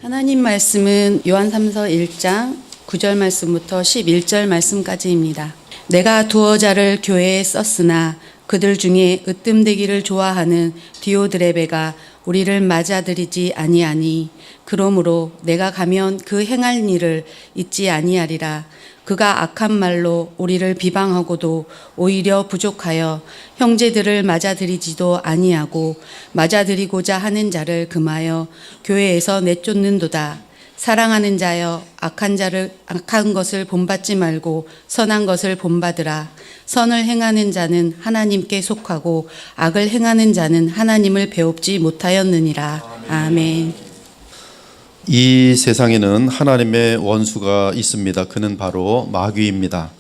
하나님 말씀은 요한삼서 1장 9절 말씀부터 11절 말씀까지입니다. 내가 두어 자를 교회에 썼으나 그들 중에 으뜸되기를 좋아하는 디오드레베가 우리를 맞아들이지 아니하니 그러므로 내가 가면 그 행할 일을 잊지 아니하리라. 그가 악한 말로 우리를 비방하고도 오히려 부족하여 형제들을 맞아들이지도 아니하고 맞아들이고자 하는 자를 금하여 교회에서 내쫓는도다. 사랑하는 자여 악한 것을 본받지 말고 선한 것을 본받으라. 선을 행하는 자는 하나님께 속하고 악을 행하는 자는 하나님을 배웁지 못하였느니라. 아멘. 이 세상에는 하나님의 원수가 있습니다. 그는 바로 마귀입니다.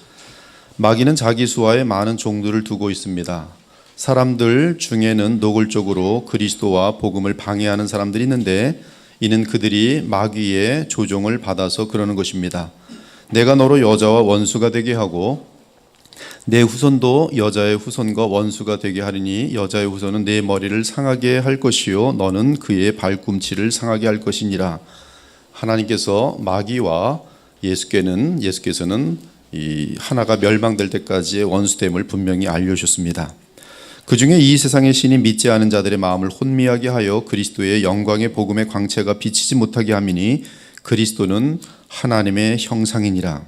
마귀는 자기 수하에 많은 종들을 두고 있습니다. 사람들 중에는 노골적으로 그리스도와 복음을 방해하는 사람들이 있는데 이는 그들이 마귀의 조종을 받아서 그러는 것입니다. 내가 너로 여자와 원수가 되게 하고 내 후손도 여자의 후손과 원수가 되게 하리니 여자의 후손은 내 머리를 상하게 할 것이요 너는 그의 발꿈치를 상하게 할 것이니라. 하나님께서 마귀와 예수께서는 이 하나가 멸망될 때까지의 원수됨을 분명히 알려주셨습니다. 그 중에 이 세상의 신이 믿지 않은 자들의 마음을 혼미하게 하여 그리스도의 영광의 복음의 광채가 비치지 못하게 함이니 그리스도는 하나님의 형상이니라.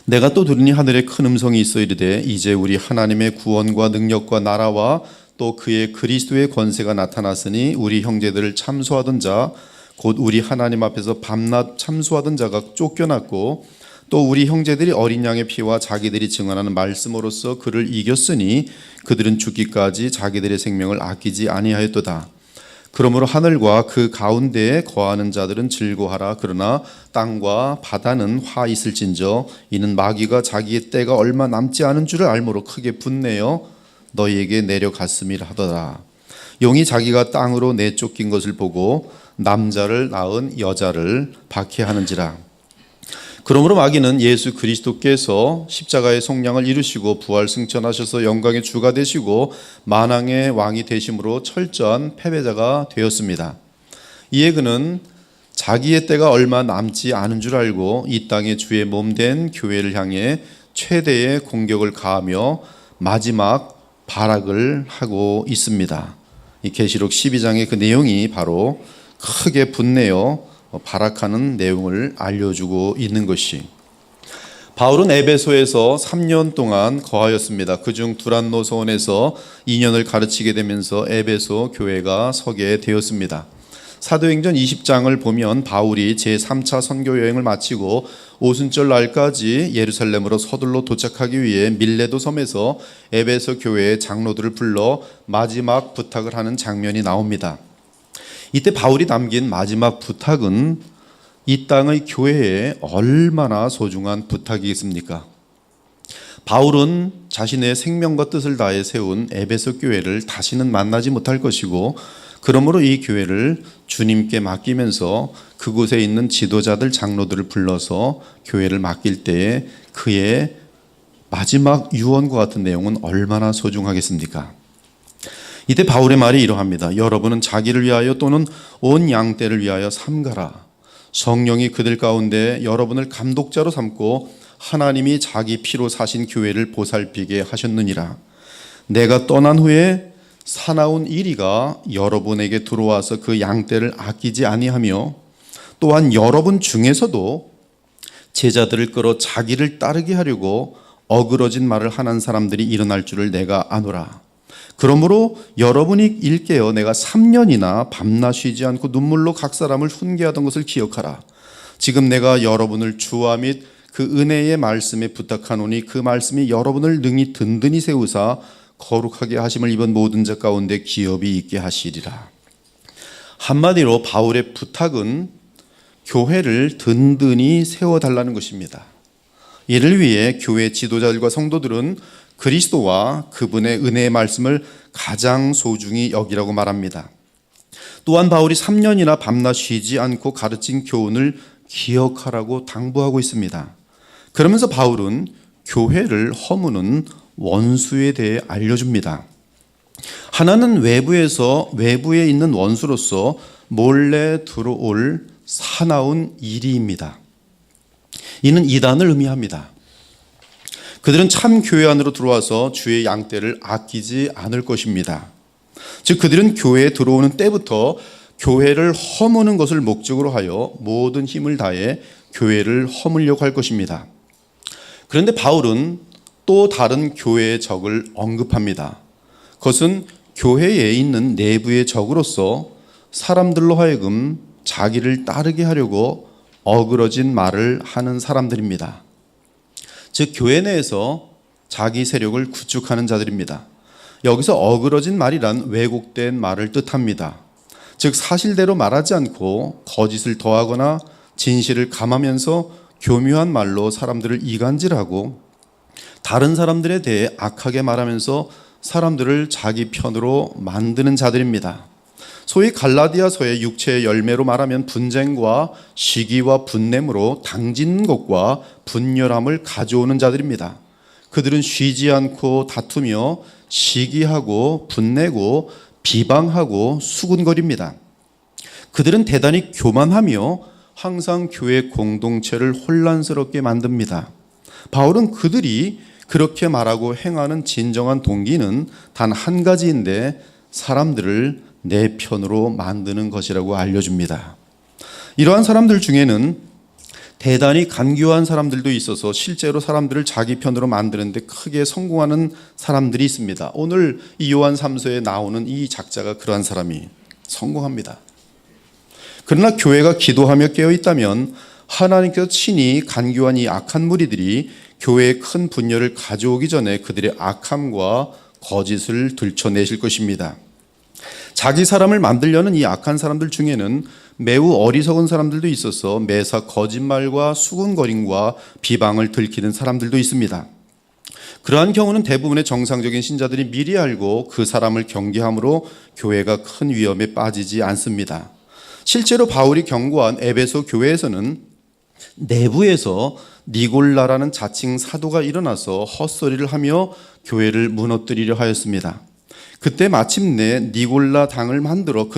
내가 또 들으니 하늘에 큰 음성이 있어 이르되 이제 우리 하나님의 구원과 능력과 나라와 또 그의 그리스도의 권세가 나타났으니 우리 형제들을 참소하던 자 곧 우리 하나님 앞에서 밤낮 참소하던 자가 쫓겨났고 또 우리 형제들이 어린 양의 피와 자기들이 증언하는 말씀으로써 그를 이겼으니 그들은 죽기까지 자기들의 생명을 아끼지 아니하였도다. 그러므로 하늘과 그 가운데에 거하는 자들은 즐거하라. 그러나 땅과 바다는 화 있을진저 이는 마귀가 자기의 때가 얼마 남지 않은 줄을 알므로 크게 분내어 너희에게 내려갔음이라 하더라. 용이 자기가 땅으로 내쫓긴 것을 보고 남자를 낳은 여자를 박해하는지라. 그러므로 마귀는 예수 그리스도께서 십자가의 속량을 이루시고 부활 승천하셔서 영광의 주가 되시고 만왕의 왕이 되심으로 철저한 패배자가 되었습니다. 이에 그는 자기의 때가 얼마 남지 않은 줄 알고 이 땅의 주의 몸된 교회를 향해 최대의 공격을 가하며 마지막 발악을 하고 있습니다. 이 계시록 12장의 그 내용이 바로 크게 분내어 발악하는 내용을 알려주고 있는 것이, 바울은 에베소에서 3년 동안 거하였습니다. 그중 두란노 소원에서 2년을 가르치게 되면서 에베소 교회가 서게 되었습니다. 사도행전 20장을 보면 바울이 제3차 선교 여행을 마치고 오순절 날까지 예루살렘으로 서둘러 도착하기 위해 밀레도 섬에서 에베소 교회의 장로들을 불러 마지막 부탁을 하는 장면이 나옵니다. 이때 바울이 남긴 마지막 부탁은 이 땅의 교회에 얼마나 소중한 부탁이겠습니까? 바울은 자신의 생명과 뜻을 다해 세운 에베소 교회를 다시는 만나지 못할 것이고 그러므로 이 교회를 주님께 맡기면서 그곳에 있는 지도자들 장로들을 불러서 교회를 맡길 때에 그의 마지막 유언과 같은 내용은 얼마나 소중하겠습니까? 이때 바울의 말이 이러합니다. 여러분은 자기를 위하여 또는 온 양떼를 위하여 삼가라. 성령이 그들 가운데 여러분을 감독자로 삼고 하나님이 자기 피로 사신 교회를 보살피게 하셨느니라. 내가 떠난 후에 사나운 이리가 여러분에게 들어와서 그 양떼를 아끼지 아니하며 또한 여러분 중에서도 제자들을 끌어 자기를 따르게 하려고 어그러진 말을 하는 사람들이 일어날 줄을 내가 아노라. 그러므로 여러분이 일깨어 내가 3년이나 밤낮 쉬지 않고 눈물로 각 사람을 훈계하던 것을 기억하라. 지금 내가 여러분을 주와 및 그 은혜의 말씀에 부탁하노니 그 말씀이 여러분을 능히 든든히 세우사 거룩하게 하심을 입은 모든 자 가운데 기업이 있게 하시리라. 한마디로 바울의 부탁은 교회를 든든히 세워달라는 것입니다. 이를 위해 교회 지도자들과 성도들은 그리스도와 그분의 은혜의 말씀을 가장 소중히 여기라고 말합니다. 또한 바울이 3년이나 밤낮 쉬지 않고 가르친 교훈을 기억하라고 당부하고 있습니다. 그러면서 바울은 교회를 허무는 원수에 대해 알려줍니다. 하나는 외부에 있는 원수로서 몰래 들어올 사나운 이리입니다. 이는 이단을 의미합니다. 그들은 참 교회 안으로 들어와서 주의 양떼를 아끼지 않을 것입니다. 즉 그들은 교회에 들어오는 때부터 교회를 허무는 것을 목적으로 하여 모든 힘을 다해 교회를 허물려고 할 것입니다. 그런데 바울은 또 다른 교회의 적을 언급합니다. 그것은 교회에 있는 내부의 적으로서 사람들로 하여금 자기를 따르게 하려고 어그러진 말을 하는 사람들입니다. 즉 교회 내에서 자기 세력을 구축하는 자들입니다. 여기서 어그러진 말이란 왜곡된 말을 뜻합니다. 즉 사실대로 말하지 않고 거짓을 더하거나 진실을 감하면서 교묘한 말로 사람들을 이간질하고 다른 사람들에 대해 악하게 말하면서 사람들을 자기 편으로 만드는 자들입니다. 소위 갈라디아서의 육체의 열매로 말하면 분쟁과 시기와 분냄으로 당진 것과 분열함을 가져오는 자들입니다. 그들은 쉬지 않고 다투며 시기하고 분내고 비방하고 수군거립니다. 그들은 대단히 교만하며 항상 교회 공동체를 혼란스럽게 만듭니다. 바울은 그들이 그렇게 말하고 행하는 진정한 동기는 단 한 가지인데 사람들을 내 편으로 만드는 것이라고 알려줍니다. 이러한 사람들 중에는 대단히 간교한 사람들도 있어서 실제로 사람들을 자기 편으로 만드는데 크게 성공하는 사람들이 있습니다. 오늘 이 요한 3서에 나오는 이 작자가 그러한 사람이 성공합니다. 그러나 교회가 기도하며 깨어있다면 하나님께서 친히 간교한 이 악한 무리들이 교회에 큰 분열을 가져오기 전에 그들의 악함과 거짓을 들춰내실 것입니다. 자기 사람을 만들려는 이 악한 사람들 중에는 매우 어리석은 사람들도 있어서 매사 거짓말과 수군거림과 비방을 들키는 사람들도 있습니다. 그러한 경우는 대부분의 정상적인 신자들이 미리 알고 그 사람을 경계함으로 교회가 큰 위험에 빠지지 않습니다. 실제로 바울이 경고한 에베소 교회에서는 내부에서 니골라라는 자칭 사도가 일어나서 헛소리를 하며 교회를 무너뜨리려 하였습니다. 그때 마침내 니골라 당을 만들어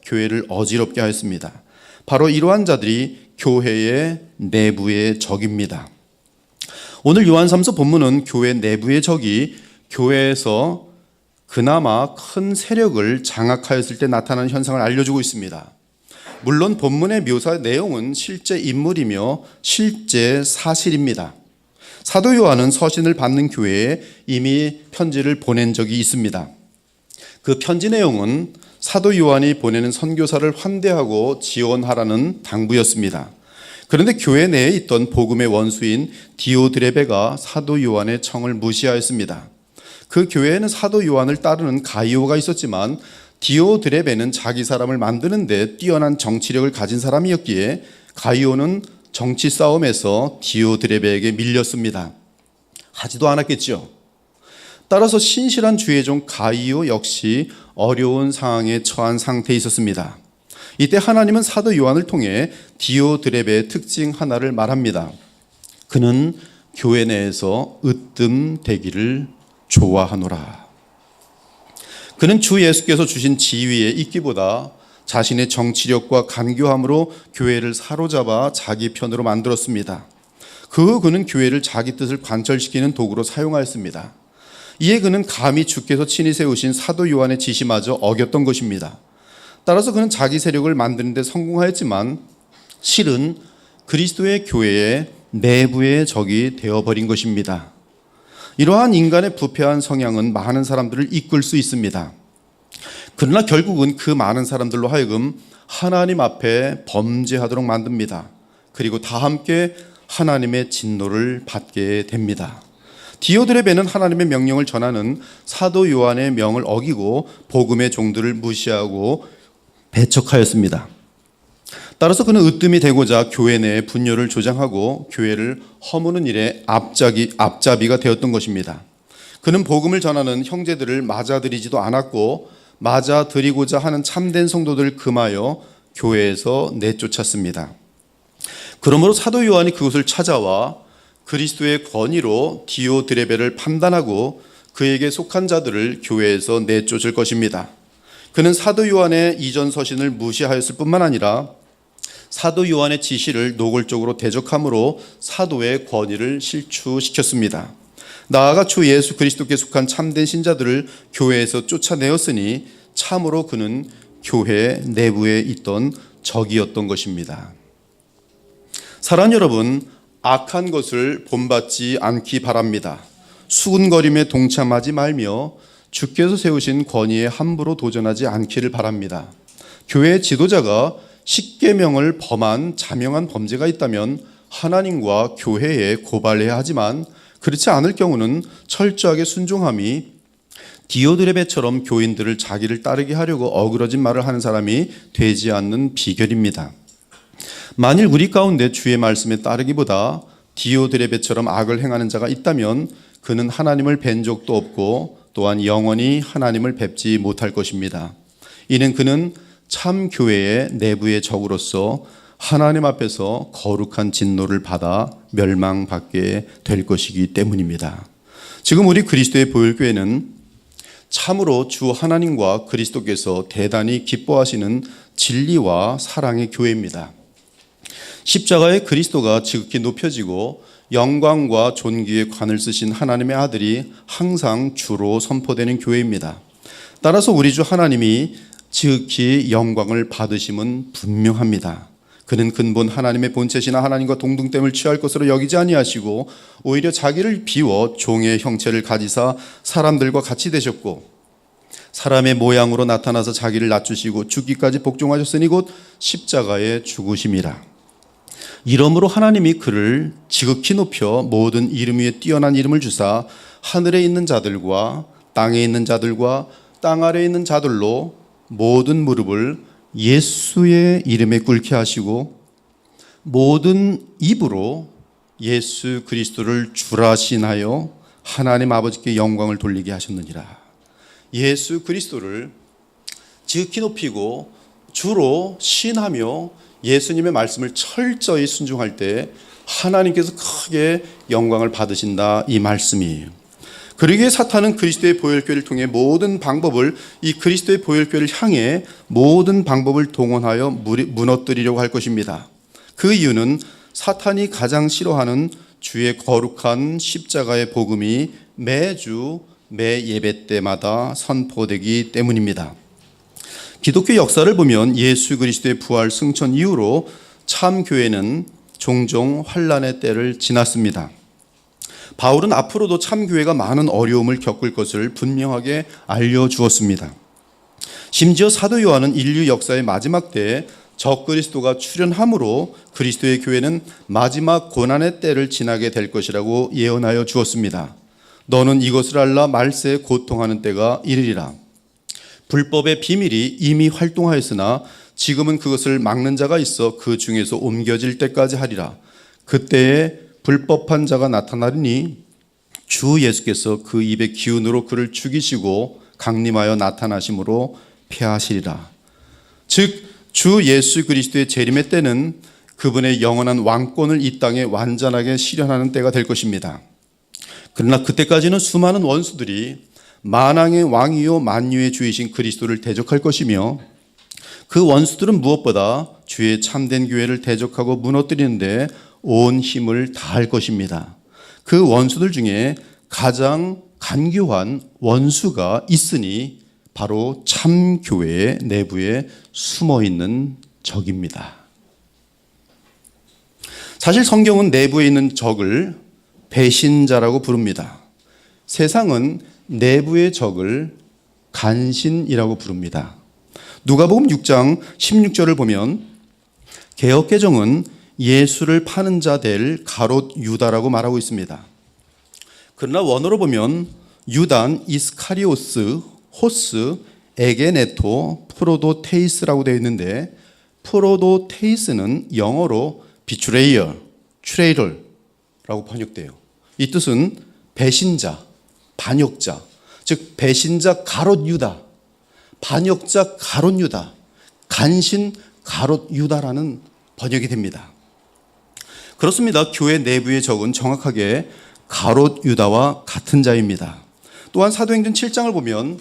교회를 어지럽게 하였습니다. 바로 이러한 자들이 교회의 내부의 적입니다. 오늘 요한 3서 본문은 교회 내부의 적이 교회에서 그나마 큰 세력을 장악하였을 때 나타나는 현상을 알려주고 있습니다. 물론 본문의 묘사 내용은 실제 인물이며 실제 사실입니다. 사도 요한은 서신을 받는 교회에 이미 편지를 보낸 적이 있습니다. 그 편지 내용은 사도 요한이 보내는 선교사를 환대하고 지원하라는 당부였습니다. 그런데 교회 내에 있던 복음의 원수인 디오드레베가 사도 요한의 청을 무시하였습니다. 그 교회에는 사도 요한을 따르는 가이오가 있었지만 디오드레베는 자기 사람을 만드는데 뛰어난 정치력을 가진 사람이었기에 가이오는 정치 싸움에서 디오드레베에게 밀렸습니다. 하지도 않았겠죠. 따라서 신실한 주의 종 가이오 역시 어려운 상황에 처한 상태에 있었습니다. 이때 하나님은 사도 요한을 통해 디오드레베의 특징 하나를 말합니다. 그는 교회 내에서 으뜸되기를 좋아하노라. 그는 주 예수께서 주신 지위에 있기보다 자신의 정치력과 간교함으로 교회를 사로잡아 자기 편으로 만들었습니다. 그는 교회를 자기 뜻을 관철시키는 도구로 사용하였습니다. 이에 그는 감히 주께서 친히 세우신 사도 요한의 지시마저 어겼던 것입니다. 따라서 그는 자기 세력을 만드는 데 성공하였지만 실은 그리스도의 교회의 내부의 적이 되어버린 것입니다. 이러한 인간의 부패한 성향은 많은 사람들을 이끌 수 있습니다. 그러나 결국은 그 많은 사람들로 하여금 하나님 앞에 범죄하도록 만듭니다. 그리고 다 함께 하나님의 진노를 받게 됩니다. 디오드레베는 하나님의 명령을 전하는 사도 요한의 명을 어기고 복음의 종들을 무시하고 배척하였습니다. 따라서 그는 으뜸이 되고자 교회 내에 분열을 조장하고 교회를 허무는 일에 앞잡이가 되었던 것입니다. 그는 복음을 전하는 형제들을 맞아들이지도 않았고 맞아들이고자 하는 참된 성도들을 금하여 교회에서 내쫓았습니다. 그러므로 사도 요한이 그곳을 찾아와 그리스도의 권위로 디오드레베를 판단하고 그에게 속한 자들을 교회에서 내쫓을 것입니다. 그는 사도 요한의 이전 서신을 무시하였을 뿐만 아니라 사도 요한의 지시를 노골적으로 대적함으로 사도의 권위를 실추시켰습니다. 나아가 주 예수 그리스도께 속한 참된 신자들을 교회에서 쫓아내었으니 참으로 그는 교회 내부에 있던 적이었던 것입니다. 사랑하는 여러분, 악한 것을 본받지 않기 바랍니다. 수군거림에 동참하지 말며 주께서 세우신 권위에 함부로 도전하지 않기를 바랍니다. 교회 지도자가 십계명을 범한 자명한 범죄가 있다면 하나님과 교회에 고발해야 하지만 그렇지 않을 경우는 철저하게 순종함이 디오드레베처럼 교인들을 자기를 따르게 하려고 어그러진 말을 하는 사람이 되지 않는 비결입니다. 만일 우리 가운데 주의 말씀에 따르기보다 디오드레베처럼 악을 행하는 자가 있다면 그는 하나님을 뵌 적도 없고 또한 영원히 하나님을 뵙지 못할 것입니다. 이는 그는 참 교회의 내부의 적으로서 하나님 앞에서 거룩한 진노를 받아 멸망받게 될 것이기 때문입니다. 지금 우리 그리스도의 보혈교회는 참으로 주 하나님과 그리스도께서 대단히 기뻐하시는 진리와 사랑의 교회입니다. 십자가의 그리스도가 지극히 높여지고 영광과 존귀의 관을 쓰신 하나님의 아들이 항상 주로 선포되는 교회입니다. 따라서 우리 주 하나님이 지극히 영광을 받으심은 분명합니다. 그는 근본 하나님의 본체시나 하나님과 동등됨을 취할 것으로 여기지 아니하시고 오히려 자기를 비워 종의 형체를 가지사 사람들과 같이 되셨고 사람의 모양으로 나타나서 자기를 낮추시고 죽기까지 복종하셨으니 곧 십자가에 죽으심이라. 이러므로 하나님이 그를 지극히 높여 모든 이름 위에 뛰어난 이름을 주사 하늘에 있는 자들과 땅에 있는 자들과 땅 아래에 있는 자들로 모든 무릎을 예수의 이름에 꿇게 하시고 모든 입으로 예수 그리스도를 주라 신하여 하나님 아버지께 영광을 돌리게 하셨느니라. 예수 그리스도를 지극히 높이고 주로 신하며 예수님의 말씀을 철저히 순종할 때 하나님께서 크게 영광을 받으신다, 이 말씀이에요. 그러기에 사탄은 그리스도의 보혈교회를 통해 모든 방법을, 이 그리스도의 보혈교회를 향해 모든 방법을 동원하여 무너뜨리려고 할 것입니다. 그 이유는 사탄이 가장 싫어하는 주의 거룩한 십자가의 복음이 매주 매 예배 때마다 선포되기 때문입니다. 기독교 역사를 보면 예수 그리스도의 부활 승천 이후로 참 교회는 종종 환난의 때를 지났습니다. 바울은 앞으로도 참 교회가 많은 어려움을 겪을 것을 분명하게 알려주었습니다. 심지어 사도 요한은 인류 역사의 마지막 때에 적그리스도가 출현함으로 그리스도의 교회는 마지막 고난의 때를 지나게 될 것이라고 예언하여 주었습니다. 너는 이것을 알라, 말세에 고통하는 때가 이르리라. 불법의 비밀이 이미 활동하였으나 지금은 그것을 막는 자가 있어 그 중에서 옮겨질 때까지 하리라. 그때에 불법한 자가 나타나리니 주 예수께서 그 입의 기운으로 그를 죽이시고 강림하여 나타나심으로 패하시리라. 즉 주 예수 그리스도의 재림의 때는 그분의 영원한 왕권을 이 땅에 완전하게 실현하는 때가 될 것입니다. 그러나 그때까지는 수많은 원수들이 만왕의 왕이요 만유의 주이신 그리스도를 대적할 것이며 그 원수들은 무엇보다 주의 참된 교회를 대적하고 무너뜨리는데 온 힘을 다할 것입니다. 그 원수들 중에 가장 간교한 원수가 있으니 바로 참 교회의 내부에 숨어 있는 적입니다. 사실 성경은 내부에 있는 적을 배신자라고 부릅니다. 세상은 내부의 적을 간신이라고 부릅니다. 누가복음 6장 16절을 보면 개역개정은 예수를 파는 자 될 가롯 유다라고 말하고 있습니다. 그러나 원어로 보면 유단, 이스카리오스, 호스, 에게네토, 프로도테이스라고 되어 있는데 프로도테이스는 영어로 비트레이어, 트레이럴라고 번역돼요. 이 뜻은 배신자, 반역자, 즉 배신자 가롯 유다, 반역자 가롯 유다, 간신 가롯 유다라는 번역이 됩니다. 그렇습니다. 교회 내부의 적은 정확하게 가롯 유다와 같은 자입니다. 또한 사도행전 7장을 보면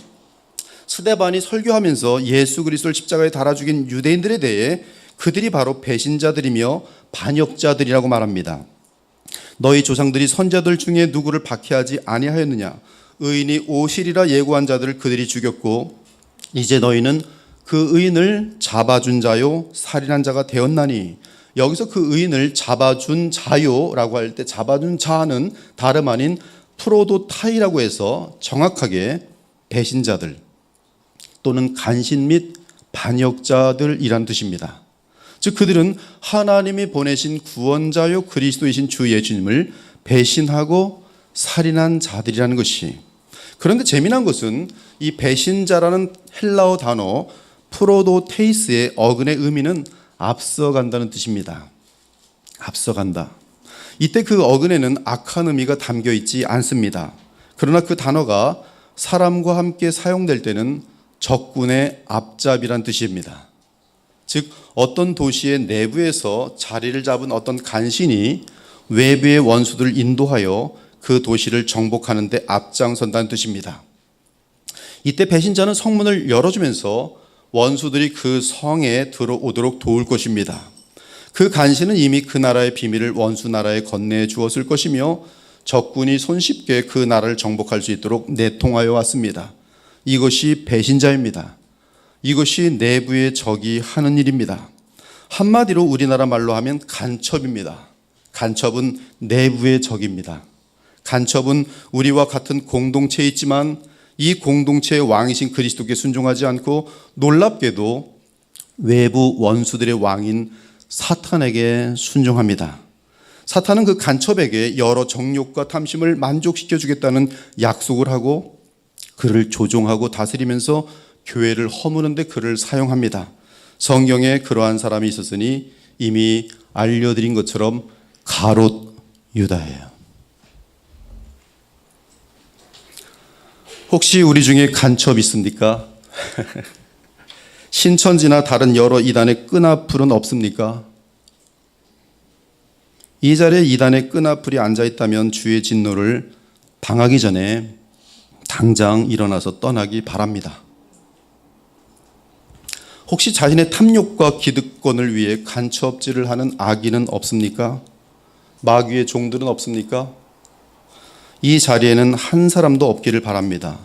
스데반이 설교하면서 예수 그리스도를 십자가에 달아 죽인 유대인들에 대해 그들이 바로 배신자들이며 반역자들이라고 말합니다. 너희 조상들이 선자들 중에 누구를 박해하지 아니하였느냐? 의인이 오시리라 예고한 자들을 그들이 죽였고 이제 너희는 그 의인을 잡아준 자요 살인한 자가 되었나니. 여기서 그 의인을 잡아준 자요라고 할 때 잡아준 자는 다름 아닌 프로도타이라고 해서 정확하게 배신자들 또는 간신 및 반역자들이란 뜻입니다. 즉 그들은 하나님이 보내신 구원자요 그리스도이신 주 예수님을 배신하고 살인한 자들이라는 것이. 그런데 재미난 것은 이 배신자라는 헬라어 단어 프로도테이스의 어근의 의미는 앞서간다는 뜻입니다. 앞서간다. 이때 그 어근에는 악한 의미가 담겨 있지 않습니다. 그러나 그 단어가 사람과 함께 사용될 때는 적군의 앞잡이란 뜻입니다. 즉 어떤 도시의 내부에서 자리를 잡은 어떤 간신이 외부의 원수들을 인도하여 그 도시를 정복하는 데 앞장선다는 뜻입니다. 이때 배신자는 성문을 열어주면서 원수들이 그 성에 들어오도록 도울 것입니다. 그 간신은 이미 그 나라의 비밀을 원수 나라에 건네해 주었을 것이며 적군이 손쉽게 그 나라를 정복할 수 있도록 내통하여 왔습니다. 이것이 배신자입니다. 이것이 내부의 적이 하는 일입니다. 한마디로 우리나라 말로 하면 간첩입니다. 간첩은 내부의 적입니다. 간첩은 우리와 같은 공동체에 있지만 이 공동체의 왕이신 그리스도께 순종하지 않고 놀랍게도 외부 원수들의 왕인 사탄에게 순종합니다. 사탄은 그 간첩에게 여러 정욕과 탐심을 만족시켜 주겠다는 약속을 하고 그를 조종하고 다스리면서 교회를 허무는 데 그를 사용합니다. 성경에 그러한 사람이 있었으니 이미 알려드린 것처럼 가롯 유다예요. 혹시 우리 중에 간첩 있습니까? 신천지나 다른 여러 이단의 끈앞풀은 없습니까? 이 자리에 이단의 끈앞풀이 앉아있다면 주의 진노를 당하기 전에 당장 일어나서 떠나기 바랍니다. 혹시 자신의 탐욕과 기득권을 위해 간첩질을 하는 악인은 없습니까? 마귀의 종들은 없습니까? 이 자리에는 한 사람도 없기를 바랍니다.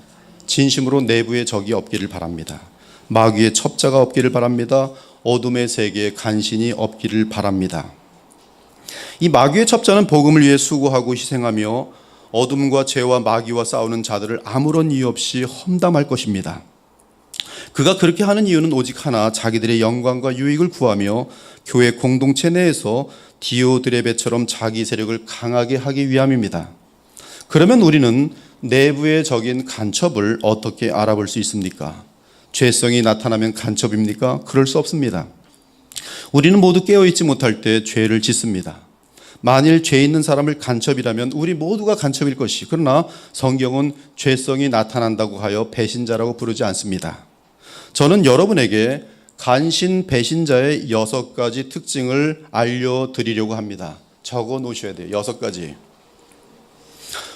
진심으로 내부의 적이 없기를 바랍니다. 마귀의 첩자가 없기를 바랍니다. 어둠의 세계에 간신이 없기를 바랍니다. 이 마귀의 첩자는 복음을 위해 수고하고 희생하며 어둠과 죄와 마귀와 싸우는 자들을 아무런 이유 없이 험담할 것입니다. 그가 그렇게 하는 이유는 오직 하나, 자기들의 영광과 유익을 구하며 교회 공동체 내에서 디오드레베처럼 자기 세력을 강하게 하기 위함입니다. 그러면 우리는 내부의 적인 간첩을 어떻게 알아볼 수 있습니까? 죄성이 나타나면 간첩입니까? 그럴 수 없습니다. 우리는 모두 깨어있지 못할 때 죄를 짓습니다. 만일 죄 있는 사람을 간첩이라면 우리 모두가 간첩일 것이. 그러나 성경은 죄성이 나타난다고 하여 배신자라고 부르지 않습니다. 저는 여러분에게 간신 배신자의 6가지 특징을 알려드리려고 합니다. 적어 놓으셔야 돼요. 6가지.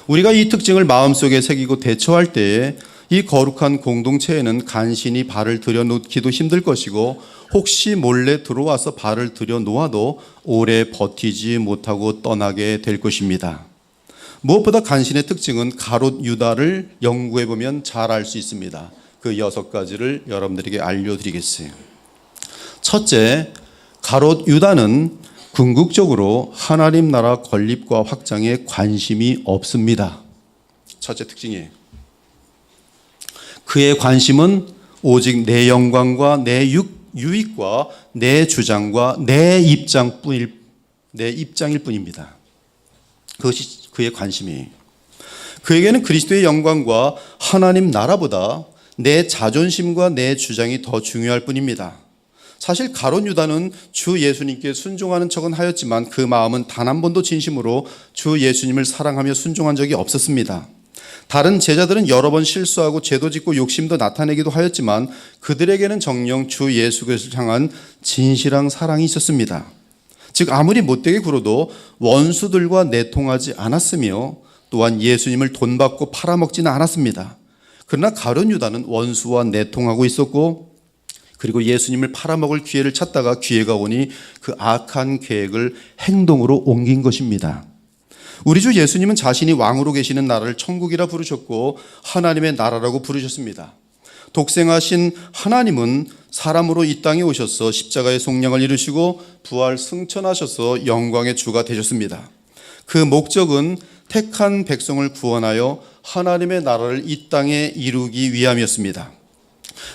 우리가 이 특징을 마음속에 새기고 대처할 때에 이 거룩한 공동체에는 간신히 발을 들여놓기도 힘들 것이고 혹시 몰래 들어와서 발을 들여놓아도 오래 버티지 못하고 떠나게 될 것입니다. 무엇보다 간신의 특징은 가롯 유다를 연구해보면 잘 알 수 있습니다. 그 6가지를 여러분들에게 알려드리겠어요. 첫째, 가롯 유다는 궁극적으로 하나님 나라 건립과 확장에 관심이 없습니다. 첫째 특징이에요. 그의 관심은 오직 내 영광과 내 유익과 내 주장과 내 입장일 뿐입니다. 그것이 그의 관심이에요. 그에게는 그리스도의 영광과 하나님 나라보다 내 자존심과 내 주장이 더 중요할 뿐입니다. 사실 가롯 유다는 주 예수님께 순종하는 척은 하였지만 그 마음은 단 한 번도 진심으로 주 예수님을 사랑하며 순종한 적이 없었습니다. 다른 제자들은 여러 번 실수하고 죄도 짓고 욕심도 나타내기도 하였지만 그들에게는 정녕 주 예수 그리스도를 향한 진실한 사랑이 있었습니다. 즉 아무리 못되게 굴어도 원수들과 내통하지 않았으며 또한 예수님을 돈 받고 팔아먹지는 않았습니다. 그러나 가룟 유다는 원수와 내통하고 있었고, 그리고 예수님을 팔아먹을 기회를 찾다가 기회가 오니 그 악한 계획을 행동으로 옮긴 것입니다. 우리 주 예수님은 자신이 왕으로 계시는 나라를 천국이라 부르셨고 하나님의 나라라고 부르셨습니다. 독생하신 하나님은 사람으로 이 땅에 오셔서 십자가의 속량을 이루시고 부활 승천하셔서 영광의 주가 되셨습니다. 그 목적은 택한 백성을 구원하여 하나님의 나라를 이 땅에 이루기 위함이었습니다.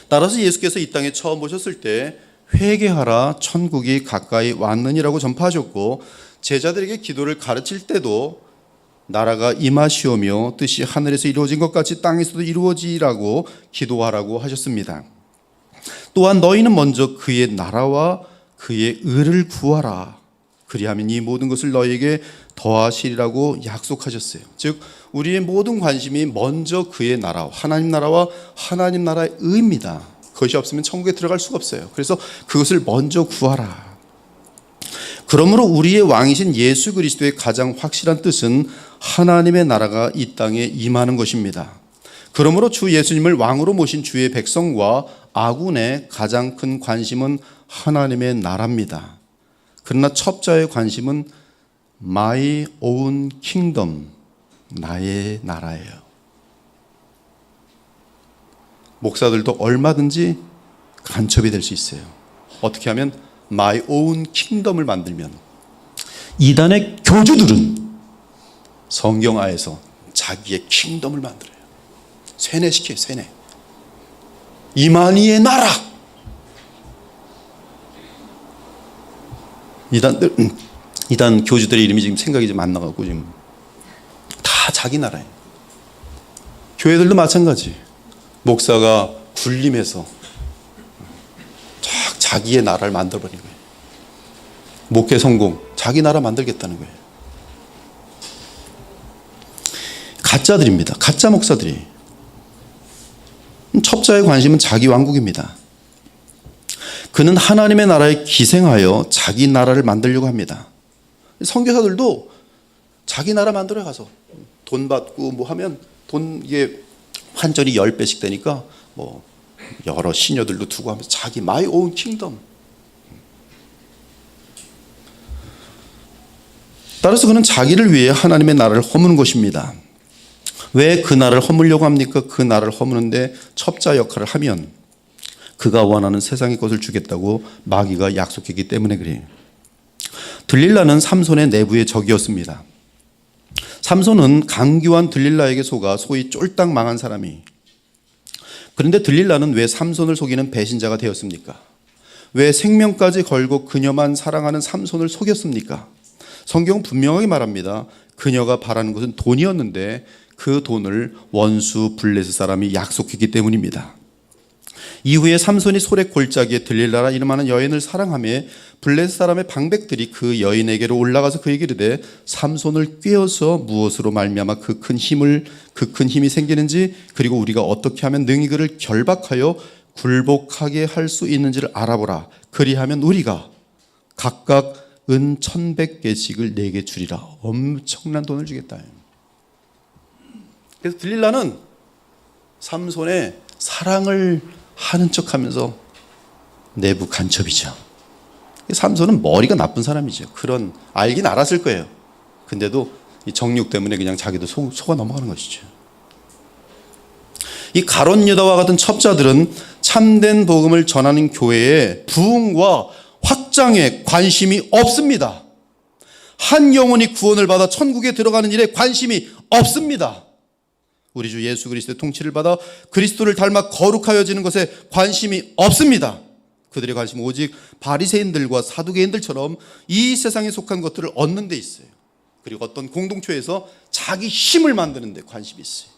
따라서 예수께서 이 땅에 처음 오셨을 때 회개하라 천국이 가까이 왔느니라고 전파하셨고, 제자들에게 기도를 가르칠 때도 나라가 임하시오며 뜻이 하늘에서 이루어진 것 같이 땅에서도 이루어지라고 기도하라고 하셨습니다. 또한 너희는 먼저 그의 나라와 그의 의를 구하라. 그리하면 이 모든 것을 너희에게 더하시리라고 약속하셨어요. 즉 우리의 모든 관심이 먼저 그의 나라, 하나님 나라와 하나님 나라의 의입니다. 그것이 없으면 천국에 들어갈 수가 없어요. 그래서 그것을 먼저 구하라. 그러므로 우리의 왕이신 예수 그리스도의 가장 확실한 뜻은 하나님의 나라가 이 땅에 임하는 것입니다. 그러므로 주 예수님을 왕으로 모신 주의 백성과 아군의 가장 큰 관심은 하나님의 나라입니다. 그러나 첩자의 관심은 My own kingdom, 나의 나라예요. 목사들도 얼마든지 간첩이 될 수 있어요. 어떻게 하면 My own kingdom을 만들면, 이단의 교주들은 성경하에서 자기의 킹덤을 만들어요. 세뇌시켜요. 세뇌. 이만희의 나라. 이단 교주들의 이름이 지금 생각이 좀 안 나가고 지금 다 자기 나라예요. 교회들도 마찬가지. 목사가 군림해서 자기의 나라를 만들어버린 거예요. 목회 성공, 자기 나라 만들겠다는 거예요. 가짜들입니다. 가짜 목사들이. 첩자의 관심은 자기 왕국입니다. 그는 하나님의 나라에 기생하여 자기 나라를 만들려고 합니다. 선교사들도 자기 나라 만들어 가서 돈 받고 뭐 하면 돈 이게 환전이 10배씩 되니까 뭐 여러 시녀들도 두고 하면서 자기 my own kingdom. 따라서 그는 자기를 위해 하나님의 나라를 허무는 것입니다. 왜 그 나라를 허물려고 합니까? 그 나라를 허무는데 첩자 역할을 하면 그가 원하는 세상의 것을 주겠다고 마귀가 약속했기 때문에 그래요. 들릴라는 삼손의 내부의 적이었습니다. 삼손은 강교한 들릴라에게 속아 소위 쫄딱 망한 사람이. 그런데 들릴라는 왜 삼손을 속이는 배신자가 되었습니까? 왜 생명까지 걸고 그녀만 사랑하는 삼손을 속였습니까? 성경은 분명하게 말합니다. 그녀가 바라는 것은 돈이었는데 그 돈을 원수 블레셋 사람이 약속했기 때문입니다. 이후에 삼손이 소래 골짜기에 들릴라라 이름하는 여인을 사랑하며 블레셋 사람의 방백들이 그 여인에게로 올라가서 그에게 이르되 삼손을 꿰어서 무엇으로 말미암아 그 큰 힘이 생기는지, 그리고 우리가 어떻게 하면 능히 그를 결박하여 굴복하게 할 수 있는지를 알아보라. 그리하면 우리가 각각 은 1,100개씩을 내게 주리라. 엄청난 돈을 주겠다. 그래서 들릴라는 삼손의 사랑을 하는 척하면서 내부 간첩이죠. 삼손은 머리가 나쁜 사람이죠. 그런 알긴 알았을 거예요. 근데도 이 정욕 때문에 그냥 자기도 속아 넘어가는 것이죠. 이 가룟 유다와 같은 첩자들은 참된 복음을 전하는 교회의 부흥과 확장에 관심이 없습니다. 한 영혼이 구원을 받아 천국에 들어가는 일에 관심이 없습니다. 우리 주 예수 그리스도의 통치를 받아 그리스도를 닮아 거룩하여지는 것에 관심이 없습니다. 그들의 관심은 오직 바리새인들과 사두개인들처럼 이 세상에 속한 것들을 얻는 데 있어요. 그리고 어떤 공동체에서 자기 힘을 만드는 데 관심이 있어요.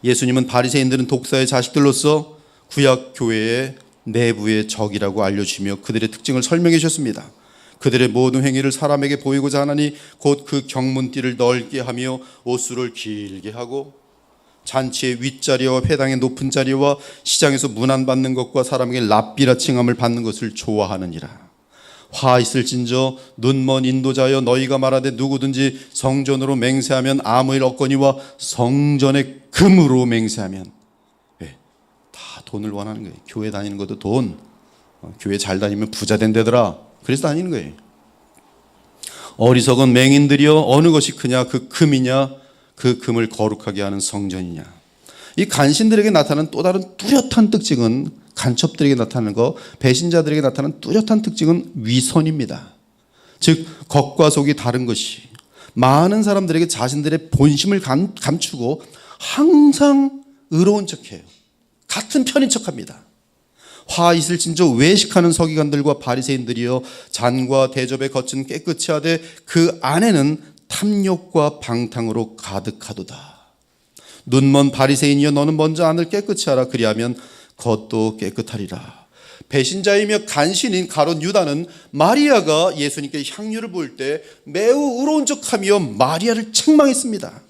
예수님은 바리새인들은 독사의 자식들로서 구약 교회의 내부의 적이라고 알려주시며 그들의 특징을 설명해 주셨습니다. 그들의 모든 행위를 사람에게 보이고자 하나니 곧 그 경문띠를 넓게 하며 옷수를 길게 하고 잔치의 윗자리와 회당의 높은 자리와 시장에서 문안 받는 것과 사람에게 랍비라 칭함을 받는 것을 좋아하느니라. 화 있을진저 눈먼 인도자여 너희가 말하되 누구든지 성전으로 맹세하면 아무 일 없거니와 성전의 금으로 맹세하면. 다 돈을 원하는 거예요. 교회 다니는 것도 돈. 교회 잘 다니면 부자 된다더라. 그래서 다니는 거예요. 어리석은 맹인들이여 어느 것이 크냐 그 금이냐 그 금을 거룩하게 하는 성전이냐. 이 간신들에게 나타나는 또 다른 뚜렷한 특징은, 간첩들에게 나타나는 것, 배신자들에게 나타나는 뚜렷한 특징은 위선입니다. 즉 겉과 속이 다른 것이, 많은 사람들에게 자신들의 본심을 감추고 항상 의로운 척해요. 같은 편인 척합니다. 화 있을진저 외식하는 서기관들과 바리새인들이여 잔과 대접에 겉은 깨끗이 하되 그 안에는 탐욕과 방탕으로 가득하도다. 눈먼 바리새인이여 너는 먼저 안을 깨끗이 하라. 그리하면 겉도 깨끗하리라. 배신자이며 간신인 가룟 유다는 마리아가 예수님께 향유를 부을 때 매우 의로운 척하며 마리아를 책망했습니다.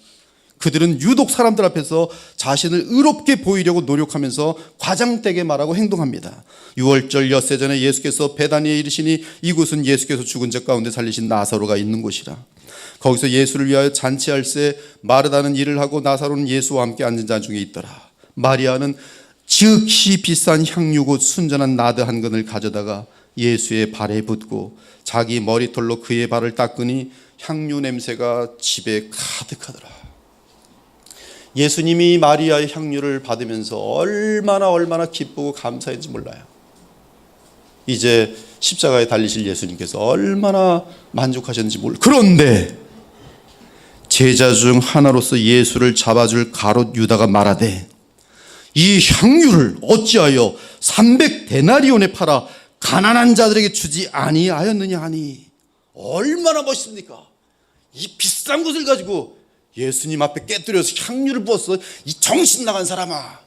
그들은 유독 사람들 앞에서 자신을 의롭게 보이려고 노력하면서 과장되게 말하고 행동합니다. 6월절 엿새 전에 예수께서 베다니에 이르시니 이곳은 예수께서 죽은 자 가운데 살리신 나사로가 있는 곳이라. 거기서 예수를 위하여 잔치할새 마르다는 일을 하고 나사로는 예수와 함께 앉은 자 중에 있더라. 마리아는 지극히 비싼 향유 곧 순전한 나드 한 근을 가져다가 예수의 발에 붓고 자기 머리털로 그의 발을 닦으니 향유 냄새가 집에 가득하더라. 예수님이 마리아의 향유를 받으면서 얼마나 기쁘고 감사했는지 몰라요. 이제 십자가에 달리실 예수님께서 얼마나 만족하셨는지 몰라요. 그런데 제자 중 하나로서 예수를 잡아줄 가롯 유다가 말하되 이 향유를 어찌하여 300데나리온에 팔아 가난한 자들에게 주지 아니하였느냐 하니. 얼마나 멋있습니까? 이 비싼 것을 가지고 예수님 앞에 깨뜨려서 향유를 부었어. 이 정신 나간 사람아,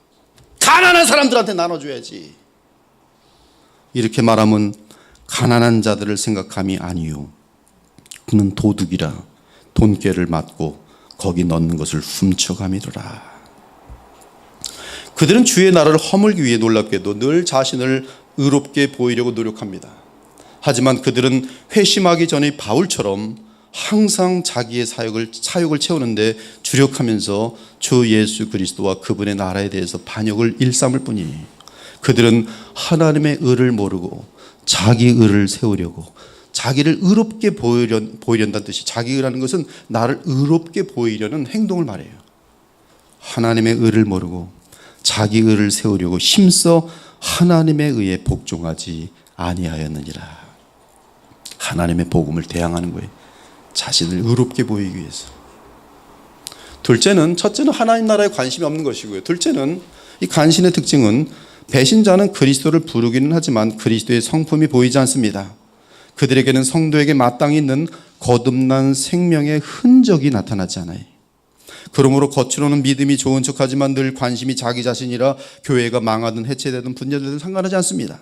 가난한 사람들한테 나눠줘야지. 이렇게 말하면 가난한 자들을 생각함이 아니요 그는 도둑이라 돈꾀를 맞고 거기 넣는 것을 훔쳐감이로라. 그들은 주의 나라를 허물기 위해 놀랍게도 늘 자신을 의롭게 보이려고 노력합니다. 하지만 그들은 회심하기 전의 바울처럼 항상 자기의 사욕을 채우는데 주력하면서 주 예수 그리스도와 그분의 나라에 대해서 반역을 일삼을 뿐이에요. 그들은 하나님의 의를 모르고 자기 의를 세우려고, 자기를 의롭게 보이려는 뜻이, 자기 의라는 것은 나를 의롭게 보이려는 행동을 말해요. 하나님의 의를 모르고 자기 의를 세우려고 힘써 하나님의 의에 복종하지 아니하였느니라. 하나님의 복음을 대항하는 거예요. 자신을 의롭게 보이기 위해서. 첫째는 하나님 나라에 관심이 없는 것이고요. 둘째는 이 간신의 특징은 배신자는 그리스도를 부르기는 하지만 그리스도의 성품이 보이지 않습니다. 그들에게는 성도에게 마땅히 있는 거듭난 생명의 흔적이 나타나지 않아요. 그러므로 겉으로는 믿음이 좋은 척하지만 늘 관심이 자기 자신이라 교회가 망하든 해체되든 분열되든 상관하지 않습니다.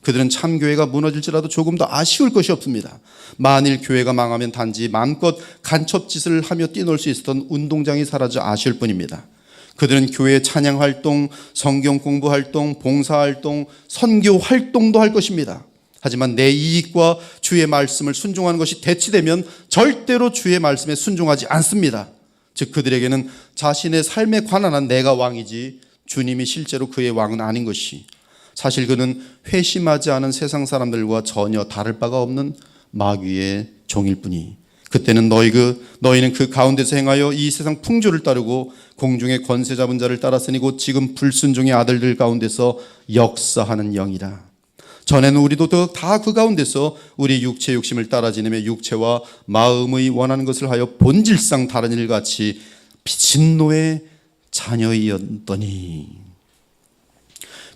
그들은 참 교회가 무너질지라도 조금 더 아쉬울 것이 없습니다. 만일 교회가 망하면 단지 마음껏 간첩짓을 하며 뛰놀 수 있었던 운동장이 사라져 아쉬울 뿐입니다. 그들은 교회 찬양 활동, 성경 공부 활동, 봉사 활동, 선교 활동도 할 것입니다. 하지만 내 이익과 주의 말씀을 순종하는 것이 대치되면 절대로 주의 말씀에 순종하지 않습니다. 즉 그들에게는 자신의 삶에 관한 내가 왕이지 주님이 실제로 그의 왕은 아닌 것이, 사실 그는 회심하지 않은 세상 사람들과 전혀 다를 바가 없는 마귀의 종일 뿐이, 그때는 너희는 그 가운데서 행하여 이 세상 풍조를 따르고 공중의 권세 잡은 자를 따랐으니 곧 지금 불순종의 아들들 가운데서 역사하는 영이라. 전에는 우리도 다 그 가운데서 우리 육체 욕심을 따라 지내며 육체와 마음의 원하는 것을 하여 본질상 다른 일같이 진노의 자녀이었더니.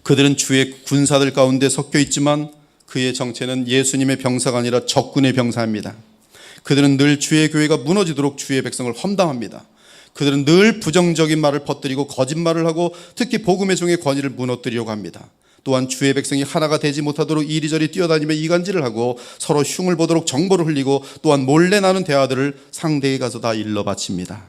그들은 주의 군사들 가운데 섞여 있지만 그의 정체는 예수님의 병사가 아니라 적군의 병사입니다. 그들은 늘 주의 교회가 무너지도록 주의 백성을 험담합니다. 그들은 늘 부정적인 말을 퍼뜨리고 거짓말을 하고 특히 복음의 종의 권위를 무너뜨리려고 합니다. 또한 주의 백성이 하나가 되지 못하도록 이리저리 뛰어다니며 이간질을 하고 서로 흉을 보도록 정보를 흘리고 또한 몰래 나눈 대화들을 상대에 가서 다 일러 바칩니다.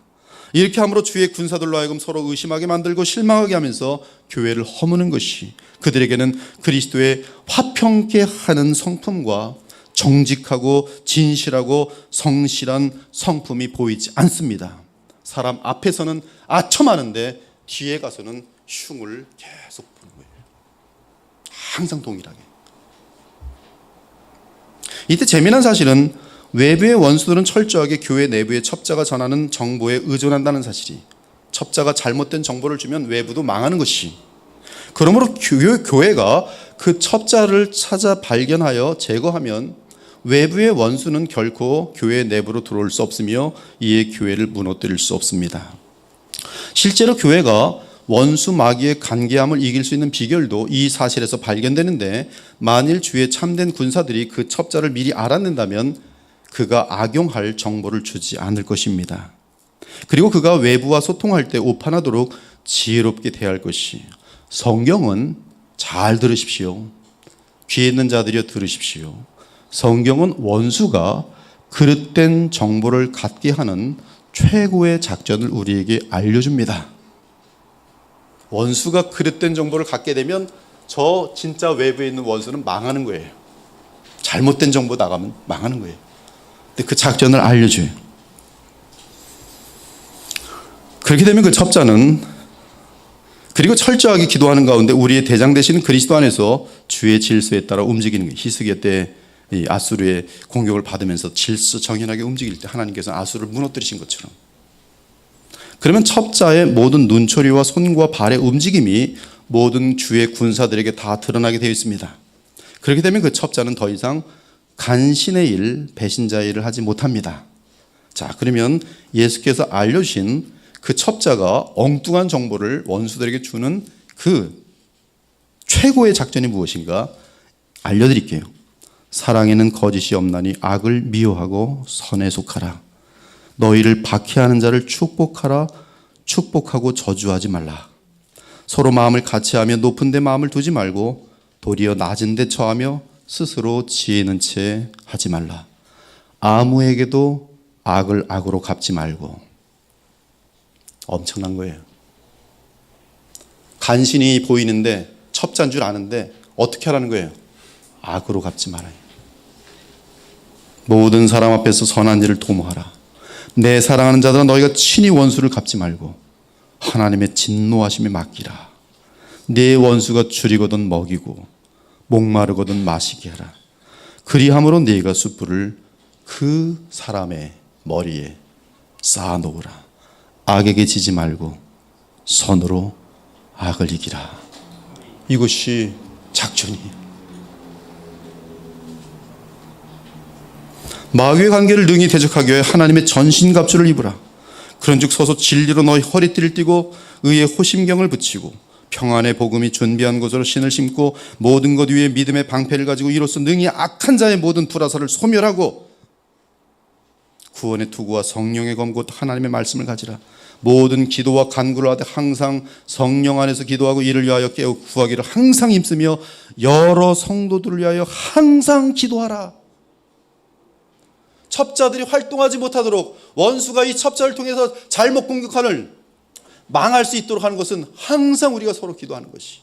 이렇게 함으로 주의 군사들로 하여금 서로 의심하게 만들고 실망하게 하면서 교회를 허무는 것이 그들에게는 그리스도의 화평케 하는 성품과 정직하고 진실하고 성실한 성품이 보이지 않습니다. 사람 앞에서는 아첨하는데 뒤에 가서는 흉을 계속 보는 거예요. 항상 동일하게. 이때 재미난 사실은 외부의 원수들은 철저하게 교회 내부의 첩자가 전하는 정보에 의존한다는 사실이, 첩자가 잘못된 정보를 주면 외부도 망하는 것이, 그러므로 교회가 그 첩자를 찾아 발견하여 제거하면 외부의 원수는 결코 교회 내부로 들어올 수 없으며 이에 교회를 무너뜨릴 수 없습니다. 실제로 교회가 원수 마귀의 간계함을 이길 수 있는 비결도 이 사실에서 발견되는데, 만일 주의 참된 군사들이 그 첩자를 미리 알아낸다면 그가 악용할 정보를 주지 않을 것입니다. 그리고 그가 외부와 소통할 때 오판하도록 지혜롭게 대할 것이, 성경은 잘 들으십시오. 귀에 있는 자들이여 들으십시오. 성경은 원수가 그릇된 정보를 갖게 하는 최고의 작전을 우리에게 알려줍니다. 원수가 그릇된 정보를 갖게 되면 저 진짜 외부에 있는 원수는 망하는 거예요. 잘못된 정보 나가면 망하는 거예요. 근데 그 작전을 알려줘요. 그렇게 되면 그 첩자는, 그리고 철저하게 기도하는 가운데 우리의 대장 되시는 그리스도 안에서 주의 질서에 따라 움직이는 거예요. 히스기야 때 이 아수르의 공격을 받으면서 질서 정연하게 움직일 때 하나님께서 아수르를 무너뜨리신 것처럼, 그러면 첩자의 모든 눈초리와 손과 발의 움직임이 모든 주의 군사들에게 다 드러나게 되어 있습니다. 그렇게 되면 그 첩자는 더 이상 간신의 일, 배신자의 일을 하지 못합니다. 자, 그러면 예수께서 알려주신 그 첩자가 엉뚱한 정보를 원수들에게 주는 그 최고의 작전이 무엇인가 알려드릴게요. 사랑에는 거짓이 없나니 악을 미워하고 선에 속하라. 너희를 박해하는 자를 축복하라. 축복하고 저주하지 말라. 서로 마음을 같이하며 높은 데 마음을 두지 말고 도리어 낮은 데 처하며 스스로 지혜 있는 채 하지 말라. 아무에게도 악을 악으로 갚지 말고. 엄청난 거예요. 간신히 보이는데 첩자인 줄 아는데 어떻게 하라는 거예요? 악으로 갚지 말아요. 모든 사람 앞에서 선한 일을 도모하라. 내 사랑하는 자들아 너희가 친히 원수를 갚지 말고 하나님의 진노하심에 맡기라. 네 원수가 줄이거든 먹이고 목마르거든 마시게 하라. 그리함으로 네가 숯불을 그 사람의 머리에 쌓아놓으라. 악에게 지지 말고 선으로 악을 이기라. 이것이 작전이에요. 마귀의 관계를 능히 대적하기 위해 하나님의 전신갑주를 입으라. 그런즉 서서 진리로 너희 허리띠를 띠고 의의 호심경을 붙이고 평안의 복음이 준비한 곳으로 신을 심고 모든 것 위에 믿음의 방패를 가지고 이로써 능히 악한 자의 모든 불화살을 소멸하고 구원의 투구와 성령의 검 곧 하나님의 말씀을 가지라. 모든 기도와 간구를 하되 항상 성령 안에서 기도하고 이를 위하여 깨어 구하기를 항상 힘쓰며 여러 성도들을 위하여 항상 기도하라. 첩자들이 활동하지 못하도록, 원수가 이 첩자를 통해서 잘못 공격하는, 망할 수 있도록 하는 것은 항상 우리가 서로 기도하는 것이,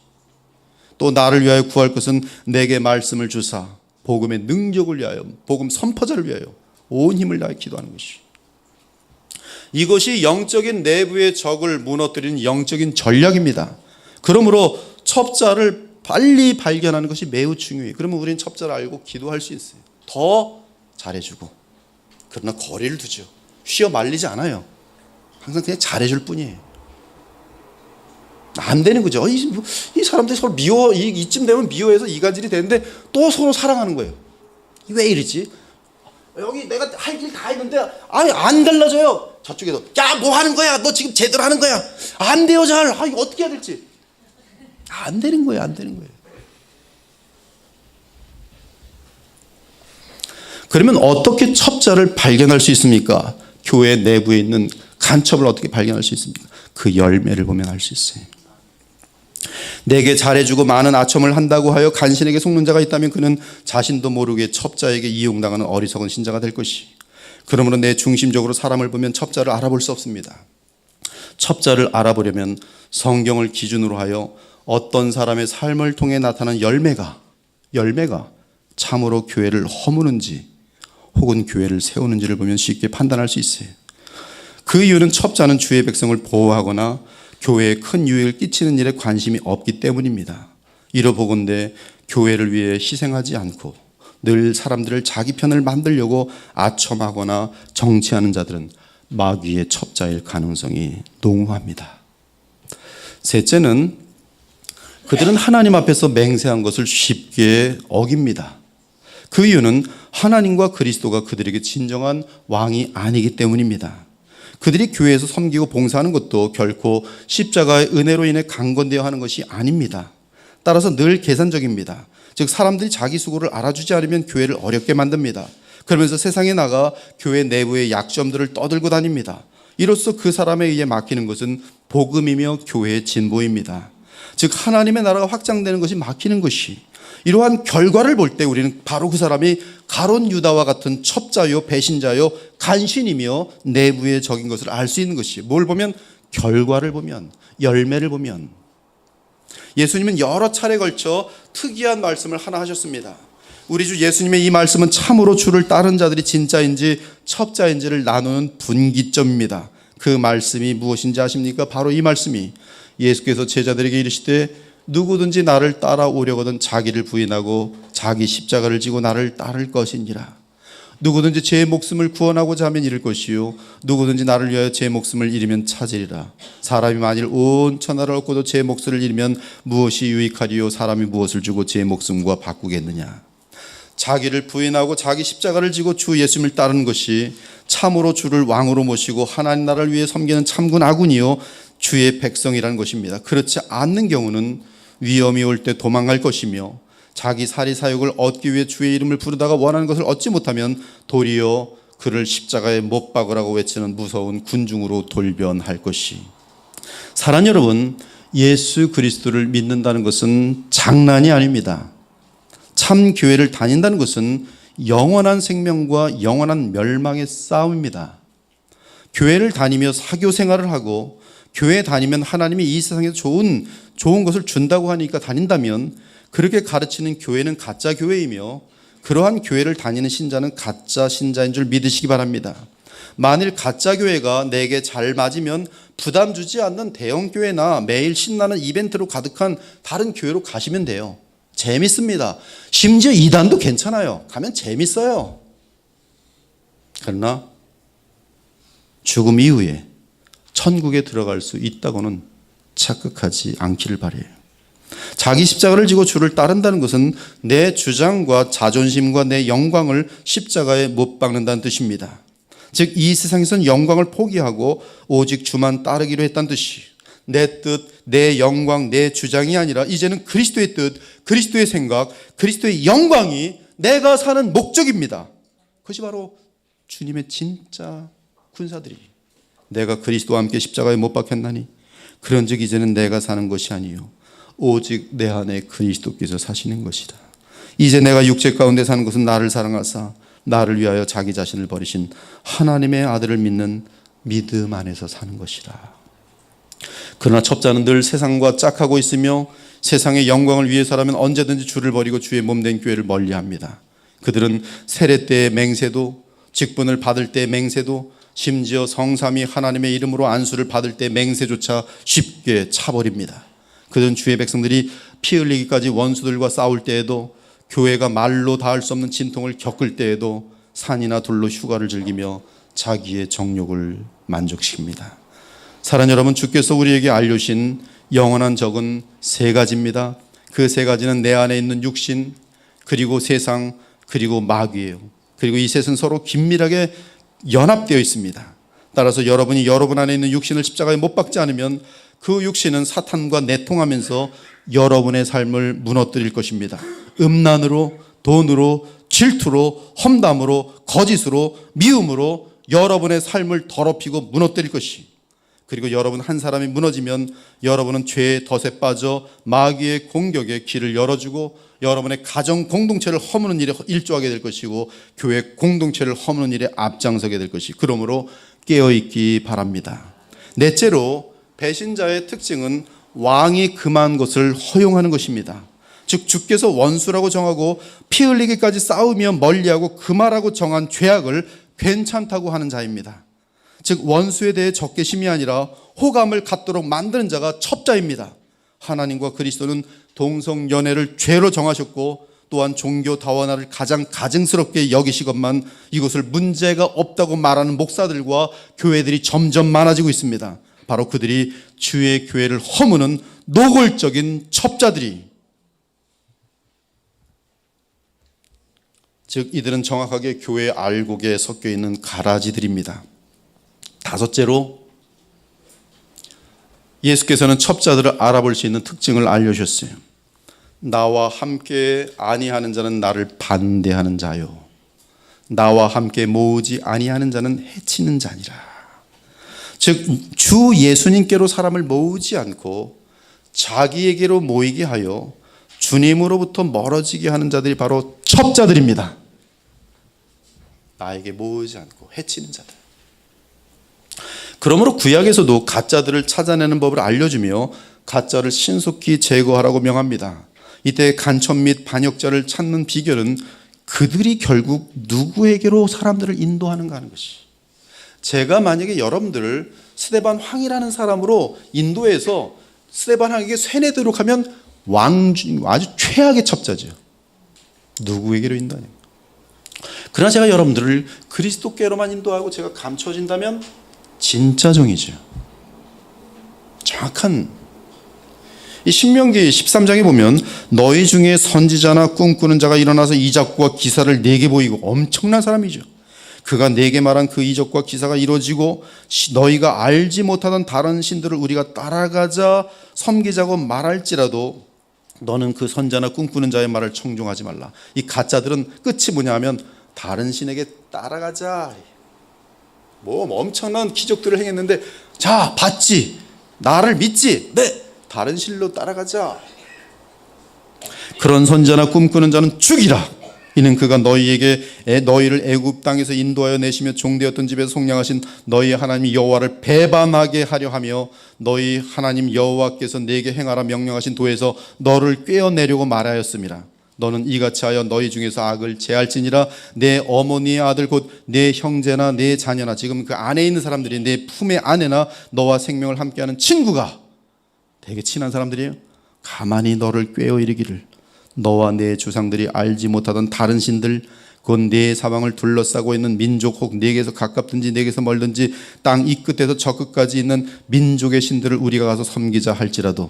또 나를 위하여 구할 것은 내게 말씀을 주사 복음의 능력을 위하여, 복음 선포자를 위하여 온 힘을 다해 기도하는 것이, 이것이 영적인 내부의 적을 무너뜨리는 영적인 전략입니다. 그러므로 첩자를 빨리 발견하는 것이 매우 중요해요. 그러면 우리는 첩자를 알고 기도할 수 있어요. 더 잘해주고. 그러나 거리를 두죠. 휘어 말리지 않아요. 항상 그냥 잘해줄 뿐이에요. 안 되는 거죠. 이 사람들이 서로 미워, 이쯤 되면 미워해서 이간질이 되는데 또 서로 사랑하는 거예요. 왜 이러지? 여기 내가 할 일 다 했는데 안 달라져요. 저쪽에서 야, 뭐 하는 거야? 너 지금 제대로 하는 거야? 안 돼요, 잘. 이거 어떻게 해야 될지. 안 되는 거예요. 안 되는 거예요. 그러면 어떻게 첩자를 발견할 수 있습니까? 교회 내부에 있는 간첩을 어떻게 발견할 수 있습니까? 그 열매를 보면 알 수 있어요. 내게 잘해주고 많은 아첨을 한다고 하여 간신에게 속는 자가 있다면 그는 자신도 모르게 첩자에게 이용당하는 어리석은 신자가 될 것이. 그러므로 내 중심적으로 사람을 보면 첩자를 알아볼 수 없습니다. 첩자를 알아보려면 성경을 기준으로 하여 어떤 사람의 삶을 통해 나타난 열매가 참으로 교회를 허무는지 혹은 교회를 세우는지를 보면 쉽게 판단할 수 있어요. 그 이유는 첩자는 주의 백성을 보호하거나 교회에 큰 유익을 끼치는 일에 관심이 없기 때문입니다. 이러보건대 교회를 위해 희생하지 않고 늘 사람들을 자기 편을 만들려고 아첨하거나 정치하는 자들은 마귀의 첩자일 가능성이 농후합니다. 셋째는 그들은 하나님 앞에서 맹세한 것을 쉽게 어깁니다. 그 이유는 하나님과 그리스도가 그들에게 진정한 왕이 아니기 때문입니다. 그들이 교회에서 섬기고 봉사하는 것도 결코 십자가의 은혜로 인해 강건되어 하는 것이 아닙니다. 따라서 늘 계산적입니다. 즉 사람들이 자기 수고를 알아주지 않으면 교회를 어렵게 만듭니다. 그러면서 세상에 나가 교회 내부의 약점들을 떠들고 다닙니다. 이로써 그 사람에 의해 막히는 것은 복음이며 교회의 진보입니다. 즉 하나님의 나라가 확장되는 것이 막히는 것이, 이러한 결과를 볼 때 우리는 바로 그 사람이 가론 유다와 같은 첩자요 배신자요 간신이며 내부의 적인 것을 알 수 있는 것이, 뭘 보면? 결과를 보면, 열매를 보면. 예수님은 여러 차례 걸쳐 특이한 말씀을 하나 하셨습니다. 우리 주 예수님의 이 말씀은 참으로 주를 따른 자들이 진짜인지 첩자인지를 나누는 분기점입니다. 그 말씀이 무엇인지 아십니까? 바로 이 말씀이 예수께서 제자들에게 이르시되 누구든지 나를 따라오려거든 자기를 부인하고 자기 십자가를 지고 나를 따를 것이니라. 누구든지 제 목숨을 구원하고자 하면 잃을 것이요 누구든지 나를 위하여 제 목숨을 잃으면 찾으리라. 사람이 만일 온 천하를 얻고도 제 목숨을 잃으면 무엇이 유익하리요? 사람이 무엇을 주고 제 목숨과 바꾸겠느냐. 자기를 부인하고 자기 십자가를 지고 주 예수님을 따르는 것이 참으로 주를 왕으로 모시고 하나님 나라를 위해 섬기는 참군 아군이요 주의 백성이라는 것입니다. 그렇지 않는 경우는 위험이 올 때 도망갈 것이며 자기 사리사욕을 얻기 위해 주의 이름을 부르다가 원하는 것을 얻지 못하면 도리어 그를 십자가에 못 박으라고 외치는 무서운 군중으로 돌변할 것이. 사랑하는 여러분, 예수 그리스도를 믿는다는 것은 장난이 아닙니다. 참 교회를 다닌다는 것은 영원한 생명과 영원한 멸망의 싸움입니다. 교회를 다니며 사교 생활을 하고 교회 다니면 하나님이 이 세상에서 좋은 것을 준다고 하니까 다닌다면 그렇게 가르치는 교회는 가짜 교회이며 그러한 교회를 다니는 신자는 가짜 신자인 줄 믿으시기 바랍니다. 만일 가짜 교회가 내게 잘 맞으면 부담 주지 않는 대형 교회나 매일 신나는 이벤트로 가득한 다른 교회로 가시면 돼요. 재밌습니다. 심지어 이단도 괜찮아요. 가면 재밌어요. 그러나 죽음 이후에 천국에 들어갈 수 있다고는 착각하지 않기를 바라요. 자기 십자가를 지고 주를 따른다는 것은 내 주장과 자존심과 내 영광을 십자가에 못 박는다는 뜻입니다. 즉 이 세상에서는 영광을 포기하고 오직 주만 따르기로 했다는 뜻이, 내 뜻, 내 영광, 내 주장이 아니라 이제는 그리스도의 뜻, 그리스도의 생각, 그리스도의 영광이 내가 사는 목적입니다. 그것이 바로 주님의 진짜 군사들이 내가 그리스도와 함께 십자가에 못 박혔나니 그런즉 이제는 내가 사는 것이 아니요 오직 내 안에 그리스도께서 사시는 것이다. 이제 내가 육체 가운데 사는 것은 나를 사랑하사 나를 위하여 자기 자신을 버리신 하나님의 아들을 믿는 믿음 안에서 사는 것이다. 그러나 첩자는 늘 세상과 짝하고 있으며 세상의 영광을 위해서라면 언제든지 주를 버리고 주의 몸된 교회를 멀리합니다. 그들은 세례 때의 맹세도, 직분을 받을 때의 맹세도, 심지어 성삼위 하나님의 이름으로 안수를 받을 때 맹세조차 쉽게 차버립니다. 그들은 주의 백성들이 피 흘리기까지 원수들과 싸울 때에도, 교회가 말로 닿을 수 없는 진통을 겪을 때에도 산이나 둘로 휴가를 즐기며 자기의 정욕을 만족시킵니다. 사랑하는 여러분, 주께서 우리에게 알려주신 영원한 적은 세 가지입니다. 그 세 가지는 내 안에 있는 육신, 그리고 세상, 그리고 마귀예요. 그리고 이 셋은 서로 긴밀하게 연합되어 있습니다. 따라서 여러분이 여러분 안에 있는 육신을 십자가에 못 박지 않으면 그 육신은 사탄과 내통하면서 여러분의 삶을 무너뜨릴 것입니다. 음란으로, 돈으로, 질투로, 험담으로, 거짓으로, 미움으로 여러분의 삶을 더럽히고 무너뜨릴 것이. 그리고 여러분 한 사람이 무너지면 여러분은 죄의 덫에 빠져 마귀의 공격에 길을 열어주고 여러분의 가정 공동체를 허무는 일에 일조하게 될 것이고 교회 공동체를 허무는 일에 앞장서게 될 것이. 그러므로 깨어있기 바랍니다. 넷째로 배신자의 특징은 왕이 금한 것을 허용하는 것입니다. 즉 주께서 원수라고 정하고 피 흘리기까지 싸우며 멀리하고 금하라고 정한 죄악을 괜찮다고 하는 자입니다. 즉 원수에 대해 적개심이 아니라 호감을 갖도록 만드는 자가 첩자입니다. 하나님과 그리스도는 동성연애를 죄로 정하셨고 또한 종교 다원화를 가장 가증스럽게 여기시건만 이것을 문제가 없다고 말하는 목사들과 교회들이 점점 많아지고 있습니다. 바로 그들이 주의 교회를 허무는 노골적인 첩자들이, 즉 이들은 정확하게 교회 알곡에 섞여 있는 가라지들입니다. 다섯째로 예수께서는 첩자들을 알아볼 수 있는 특징을 알려주셨어요. 나와 함께 아니하는 자는 나를 반대하는 자요, 나와 함께 모으지 아니하는 자는 해치는 자니라. 즉 주 예수님께로 사람을 모으지 않고 자기에게로 모이게 하여 주님으로부터 멀어지게 하는 자들이 바로 첩자들입니다. 나에게 모으지 않고 해치는 자들. 그러므로 구약에서도 가짜들을 찾아내는 법을 알려주며 가짜를 신속히 제거하라고 명합니다. 이때 간첩 및 반역자를 찾는 비결은 그들이 결국 누구에게로 사람들을 인도하는가 하는 것이. 제가 만약에 여러분들을 스데반 황이라는 사람으로 인도해서 스데반 황에게 쇠뇌도록 하면 아주 최악의 첩자죠. 누구에게로 인도하냐. 그러나 제가 여러분들을 그리스도께로만 인도하고 제가 감춰진다면 진짜 정이죠. 정확한. 이 신명기 13장에 보면 너희 중에 선지자나 꿈꾸는 자가 일어나서 이적과 기사를 내게 보이고, 엄청난 사람이죠. 그가 내게 말한 그 이적과 기사가 이루어지고 너희가 알지 못하던 다른 신들을 우리가 따라가자 섬기자고 말할지라도 너는 그 선자나 꿈꾸는 자의 말을 청종하지 말라. 이 가짜들은 끝이 뭐냐 하면 다른 신에게 따라가자. 뭐 엄청난 기적들을 행했는데, 자 봤지? 나를 믿지? 네, 다른 신로 따라가자. 그런 선자나 꿈꾸는 자는 죽이라. 이는 그가 너희를 애굽 땅에서 인도하여 내시며 종되었던 집에서 속량하신 너희 하나님 여호와를 배반하게 하려 하며 너희 하나님 여호와께서 내게 행하라 명령하신 도에서 너를 꿰어내려고 말하였습니다. 너는 이같이 하여 너희 중에서 악을 제할지니라. 내 어머니의 아들 곧 내 형제나 내 자녀나, 지금 그 안에 있는 사람들이 내 품의 아내나 너와 생명을 함께하는 친구가, 되게 친한 사람들이에요, 가만히 너를 꿰어 이르기를 너와 내 조상들이 알지 못하던 다른 신들 곧 내 사방을 둘러싸고 있는 민족, 혹 내게서 가깝든지 내게서 멀든지 땅 이 끝에서 저 끝까지 있는 민족의 신들을 우리가 가서 섬기자 할지라도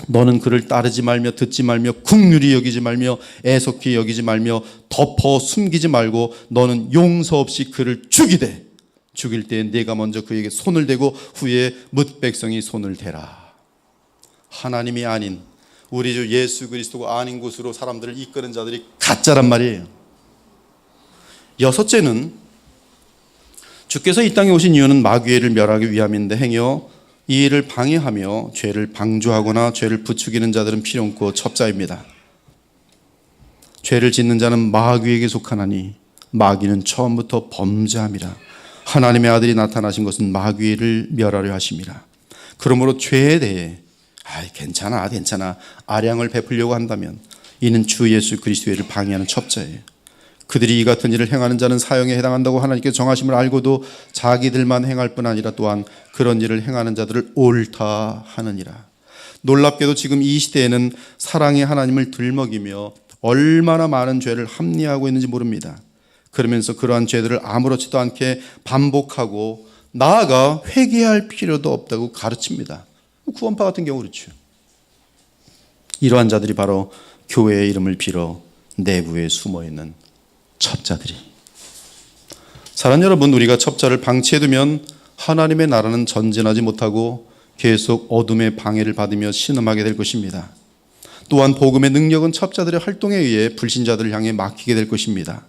너는 그를 따르지 말며 듣지 말며 긍휼히 여기지 말며 애석히 여기지 말며 덮어 숨기지 말고 너는 용서 없이 그를 죽이되 죽일 때 내가 먼저 그에게 손을 대고 후에 뭇 백성이 손을 대라. 하나님이 아닌 우리 주 예수 그리스도가 아닌 곳으로 사람들을 이끄는 자들이 가짜란 말이에요. 여섯째는 주께서 이 땅에 오신 이유는 마귀를 멸하기 위함인데 행여 이 일을 방해하며 죄를 방조하거나 죄를 부추기는 자들은 필요없고 첩자입니다. 죄를 짓는 자는 마귀에게 속하나니 마귀는 처음부터 범죄함이라. 하나님의 아들이 나타나신 것은 마귀를 멸하려 하심이라. 그러므로 죄에 대해 괜찮아 아량을 베풀려고 한다면 이는 주 예수 그리스도의 일을 방해하는 첩자예요. 그들이 이 같은 일을 행하는 자는 사형에 해당한다고 하나님께서 정하심을 알고도 자기들만 행할 뿐 아니라 또한 그런 일을 행하는 자들을 옳다 하느니라. 놀랍게도 지금 이 시대에는 사랑의 하나님을 들먹이며 얼마나 많은 죄를 합리화하고 있는지 모릅니다. 그러면서 그러한 죄들을 아무렇지도 않게 반복하고 나아가 회개할 필요도 없다고 가르칩니다. 구원파 같은 경우 그렇죠. 이러한 자들이 바로 교회의 이름을 빌어 내부에 숨어있는 첩자들이. 사랑하는 여러분, 우리가 첩자를 방치해두면 하나님의 나라는 전진하지 못하고 계속 어둠의 방해를 받으며 신음하게 될 것입니다. 또한 복음의 능력은 첩자들의 활동에 의해 불신자들을 향해 막히게 될 것입니다.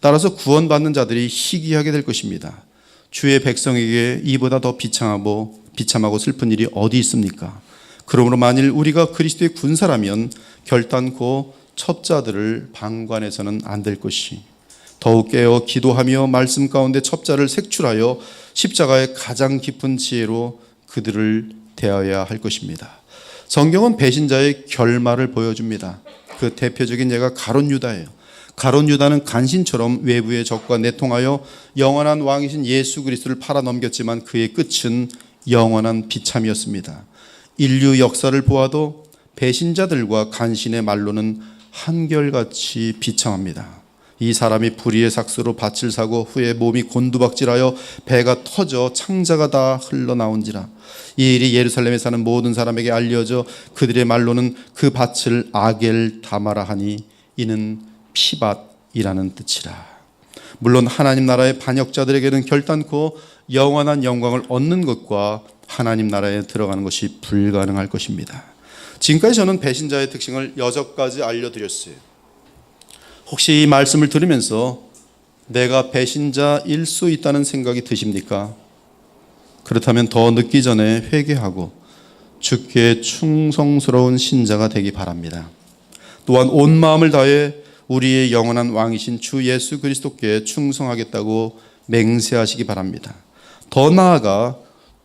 따라서 구원받는 자들이 희귀하게 될 것입니다. 주의 백성에게 이보다 더 비참하고 슬픈 일이 어디 있습니까? 그러므로 만일 우리가 그리스도의 군사라면 결단코 첩자들을 방관해서는 안 될 것이, 더욱 깨어 기도하며 말씀 가운데 첩자를 색출하여 십자가의 가장 깊은 지혜로 그들을 대하여야 할 것입니다. 성경은 배신자의 결말을 보여줍니다. 그 대표적인 예가 가룟 유다예요. 가룟 유다는 간신처럼 외부의 적과 내통하여 영원한 왕이신 예수 그리스도를 팔아넘겼지만 그의 끝은 영원한 비참이었습니다. 인류 역사를 보아도 배신자들과 간신의 말로는 한결같이 비참합니다. 이 사람이 불의의 삭스로 밭을 사고 후에 몸이 곤두박질하여 배가 터져 창자가 다 흘러나온지라. 이 일이 예루살렘에 사는 모든 사람에게 알려져 그들의 말로는 그 밭을 아겔 다마라 하니 이는 피밭이라는 뜻이라. 물론 하나님 나라의 반역자들에게는 결단코 영원한 영광을 얻는 것과 하나님 나라에 들어가는 것이 불가능할 것입니다. 지금까지 저는 배신자의 특징을 6가지 알려드렸어요. 혹시 이 말씀을 들으면서 내가 배신자일 수 있다는 생각이 드십니까? 그렇다면 더 늦기 전에 회개하고 주께 충성스러운 신자가 되기 바랍니다. 또한 온 마음을 다해 우리의 영원한 왕이신 주 예수 그리스도께 충성하겠다고 맹세하시기 바랍니다. 더 나아가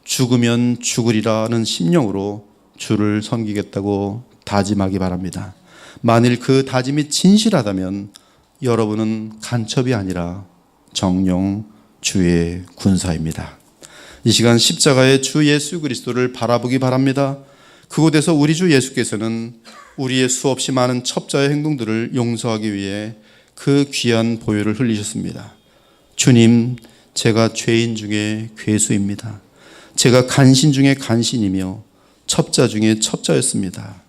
죽으면 죽으리라는 심령으로 주를 섬기겠다고 다짐하기 바랍니다. 만일 그 다짐이 진실하다면 여러분은 간첩이 아니라 정령 주의 군사입니다. 이 시간 십자가의 주 예수 그리스도를 바라보기 바랍니다. 그곳에서 우리 주 예수께서는 우리의 수없이 많은 첩자의 행동들을 용서하기 위해 그 귀한 보혈을 흘리셨습니다. 주님, 제가 죄인 중에 괴수입니다. 제가 간신 중에 간신이며 첩자 중에 첩자였습니다.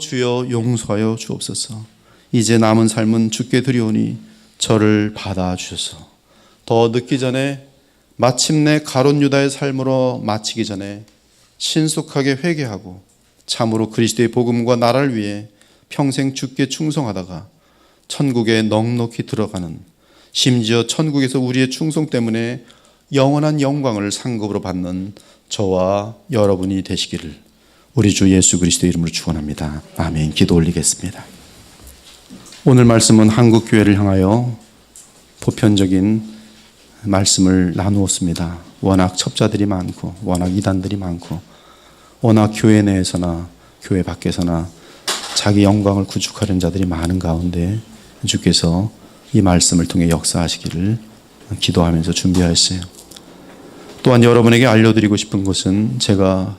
주여 용서하여 주옵소서. 이제 남은 삶은 주께 드리오니 저를 받아주셔서 더 늦기 전에 마침내 가룟 유다의 삶으로 마치기 전에 신속하게 회개하고 참으로 그리스도의 복음과 나라를 위해 평생 주께 충성하다가 천국에 넉넉히 들어가는, 심지어 천국에서 우리의 충성 때문에 영원한 영광을 상급으로 받는 저와 여러분이 되시기를 우리 주 예수 그리스도의 이름으로 축원합니다. 아멘. 기도 올리겠습니다. 오늘 말씀은 한국 교회를 향하여 보편적인 말씀을 나누었습니다. 워낙 첩자들이 많고 워낙 이단들이 많고 워낙 교회 내에서나 교회 밖에서나 자기 영광을 구축하려는 자들이 많은 가운데 주께서 이 말씀을 통해 역사하시기를 기도하면서 준비하였어요. 또한 여러분에게 알려드리고 싶은 것은, 제가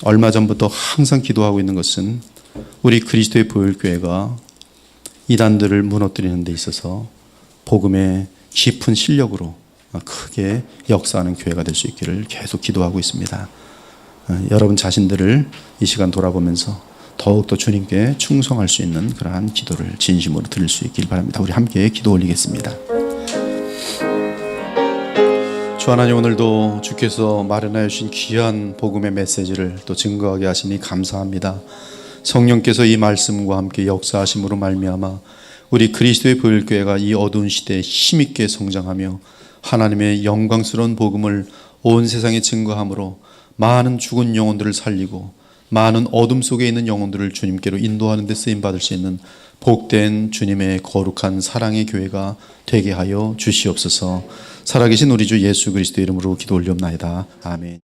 얼마 전부터 항상 기도하고 있는 것은, 우리 그리스도의 보혈교회가 이단들을 무너뜨리는 데 있어서 복음의 깊은 실력으로 크게 역사하는 교회가 될 수 있기를 계속 기도하고 있습니다. 여러분 자신들을 이 시간 돌아보면서 더욱더 주님께 충성할 수 있는 그러한 기도를 진심으로 드릴 수 있길 바랍니다. 우리 함께 기도 올리겠습니다. 주 하나님, 오늘도 주께서 마련하여 주신 귀한 복음의 메시지를 또 증거하게 하시니 감사합니다. 성령께서 이 말씀과 함께 역사하심으로 말미암아 우리 그리스도의 보혈교회가 이 어두운 시대에 힘있게 성장하며 하나님의 영광스러운 복음을 온 세상에 증거함으로 많은 죽은 영혼들을 살리고 많은 어둠 속에 있는 영혼들을 주님께로 인도하는 데 쓰임받을 수 있는 복된 주님의 거룩한 사랑의 교회가 되게 하여 주시옵소서. 살아계신 우리 주 예수 그리스도 이름으로 기도 올리옵나이다. 아멘.